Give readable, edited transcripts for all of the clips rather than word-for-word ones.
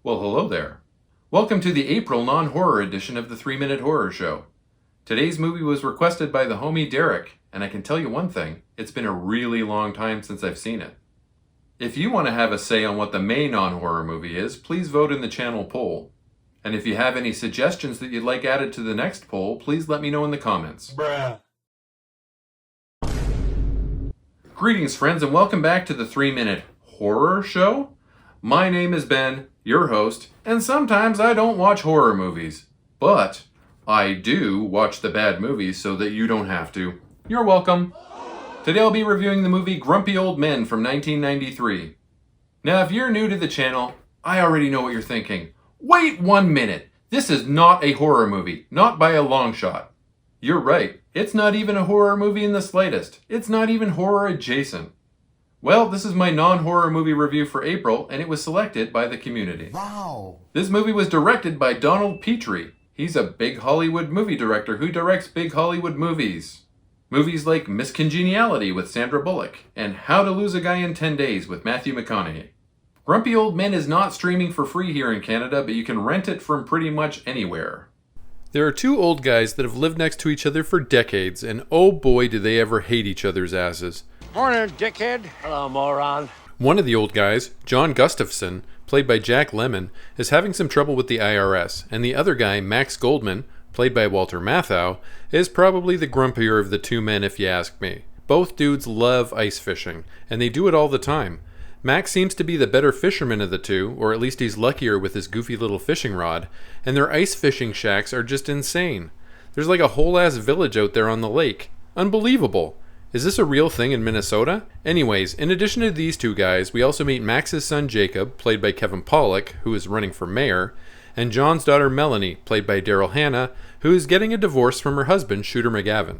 Well, hello there. Welcome to the April non-horror edition of the 3-Minute Horror Show. Today's movie was requested by the homie Derek, and I can tell you one thing, it's been a really long time since I've seen it. If you want to have a say on what the main non-horror movie is, please vote in the channel poll. And if you have any suggestions that you'd like added to the next poll, please let me know in the comments. Bruh. Greetings, friends, and welcome back to the 3-Minute Horror Show. My name is Ben, your host, and sometimes I don't watch horror movies, but I do watch the bad movies so that you don't have to. You're welcome. Today I'll be reviewing the movie Grumpy Old Men from 1993. Now, if you're new to the channel, I already know what you're thinking. Wait 1 minute! This is not a horror movie, not by a long shot. You're right, it's not even a horror movie in the slightest. It's not even horror adjacent. Well, this is my non-horror movie review for April, and it was selected by the community. Wow. This movie was directed by Donald Petrie. He's a big Hollywood movie director who directs big Hollywood movies. Movies like Miss Congeniality with Sandra Bullock, and How to Lose a Guy in 10 Days with Matthew McConaughey. Grumpy Old Men is not streaming for free here in Canada, but you can rent it from pretty much anywhere. There are two old guys that have lived next to each other for decades, and oh boy do they ever hate each other's asses. Morning, dickhead. Hello, moron. One of the old guys, John Gustafson, played by Jack Lemmon, is having some trouble with the IRS, and the other guy, Max Goldman, played by Walter Mathau, is probably the grumpier of the two men if you ask me. Both dudes love ice fishing, and they do it all the time. Max seems to be the better fisherman of the two, or at least he's luckier with his goofy little fishing rod, and their ice fishing shacks are just insane. There's like a whole-ass village out there on the lake. Unbelievable! Is this a real thing in Minnesota? Anyways, in addition to these two guys, we also meet Max's son Jacob, played by Kevin Pollak, who is running for mayor, and John's daughter Melanie, played by Daryl Hannah, who is getting a divorce from her husband, Shooter McGavin.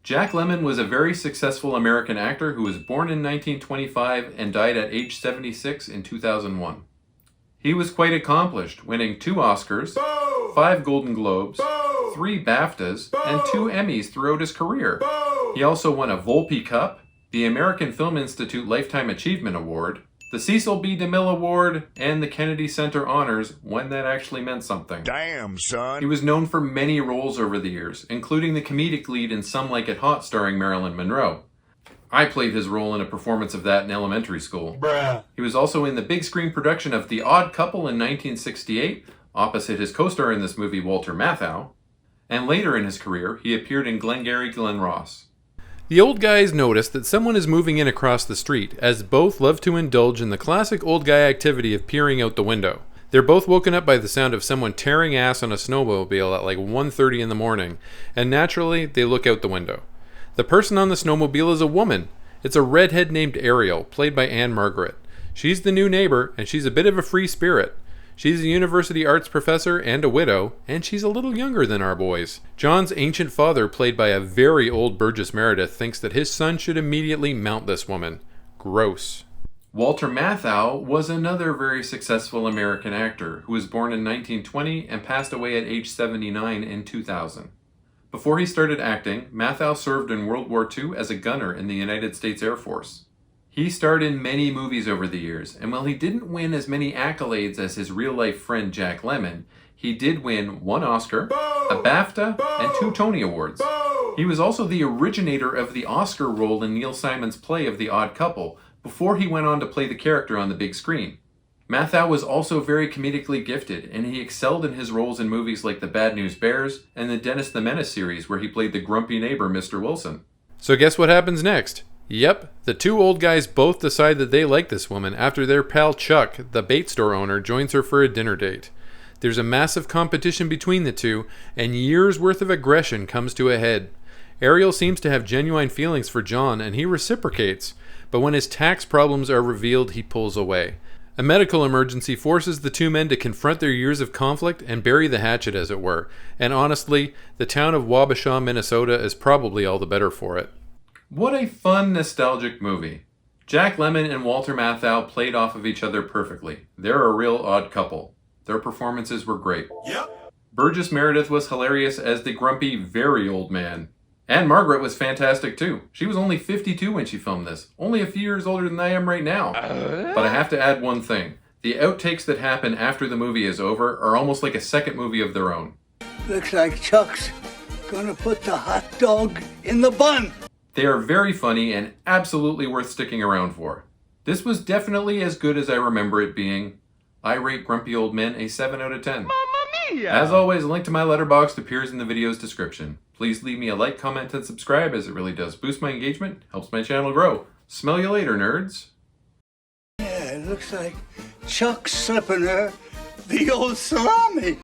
Jack Lemmon was a very successful American actor who was born in 1925 and died at age 76 in 2001. He was quite accomplished, winning 2 Oscars, 5 Golden Globes, 3 BAFTAs, and 2 Emmys throughout his career. He also won a Volpe Cup, the American Film Institute Lifetime Achievement Award, the Cecil B. DeMille Award, and the Kennedy Center Honors, when that actually meant something. Damn, son. He was known for many roles over the years, including the comedic lead in Some Like It Hot starring Marilyn Monroe. I played his role in a performance of that in elementary school. Bruh. He was also in the big screen production of The Odd Couple in 1968, opposite his co-star in this movie, Walter Mathau. And later in his career, he appeared in Glengarry Glen Ross. The old guys notice that someone is moving in across the street, as both love to indulge in the classic old guy activity of peering out the window. They're both woken up by the sound of someone tearing ass on a snowmobile at like 1:30 in the morning, and naturally, they look out the window. The person on the snowmobile is a woman. It's a redhead named Ariel, played by Anne Margaret. She's the new neighbor, and she's a bit of a free spirit. She's a university arts professor and a widow, and she's a little younger than our boys. John's ancient father, played by a very old Burgess Meredith, thinks that his son should immediately mount this woman. Gross. Walter Mathau was another very successful American actor who was born in 1920 and passed away at age 79 in 2000. Before he started acting, Mathau served in World War II as a gunner in the United States Air Force. He starred in many movies over the years, and while he didn't win as many accolades as his real-life friend Jack Lemmon, he did win 1 Oscar, a BAFTA, and 2 Tony Awards. He was also the originator of the Oscar role in Neil Simon's play of The Odd Couple, before he went on to play the character on the big screen. Mathau was also very comedically gifted, and he excelled in his roles in movies like The Bad News Bears and the Dennis the Menace series, where he played the grumpy neighbor Mr. Wilson. So guess what happens next? Yep, the two old guys both decide that they like this woman after their pal Chuck, the bait store owner, joins her for a dinner date. There's a massive competition between the two, and years' worth of aggression comes to a head. Ariel seems to have genuine feelings for John, and he reciprocates, but when his tax problems are revealed, he pulls away. A medical emergency forces the two men to confront their years of conflict and bury the hatchet, as it were, and honestly, the town of Wabasha, Minnesota is probably all the better for it. What a fun, nostalgic movie. Jack Lemmon and Walter Mathau played off of each other perfectly. They're a real odd couple. Their performances were great. Yep. Burgess Meredith was hilarious as the grumpy, very old man. Anne Margaret was fantastic too. She was only 52 when she filmed this, only a few years older than I am right now. But I have to add one thing. The outtakes that happen after the movie is over are almost like a second movie of their own. Looks like Chuck's gonna put the hot dog in the bun. They are very funny and absolutely worth sticking around for. This was definitely as good as I remember it being. I rate Grumpy Old Men a 7 out of 10. Mamma mia! As always, a link to my letterboxd appears in the video's description. Please leave me a like, comment, and subscribe, as it really does boost my engagement, helps my channel grow. Smell you later, nerds. Yeah, it looks like Chuck's slipping her the old salami.